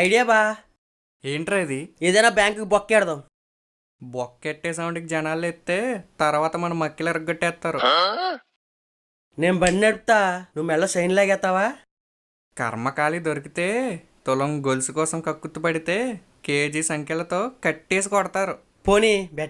Idea బా. ఏంట్రా ఇది? ఏదైనా బ్యాంకుకి బొక్కేడదాం. బొక్కెట్టే సౌండ్కి జనాలు ఎత్తే తర్వాత మన మక్కిలు ఎరగొట్టేస్తారు. నేను బండి నడుపుతా, నువ్వు మెల్ల సైన్ లాగేస్తావా? కర్మకాలి దొరికితే తులం గొలుసు కోసం కక్కుర్తి పడితే కేజీ సంఖ్యలతో కట్టేసి కొడతారు. పోనీ బెట్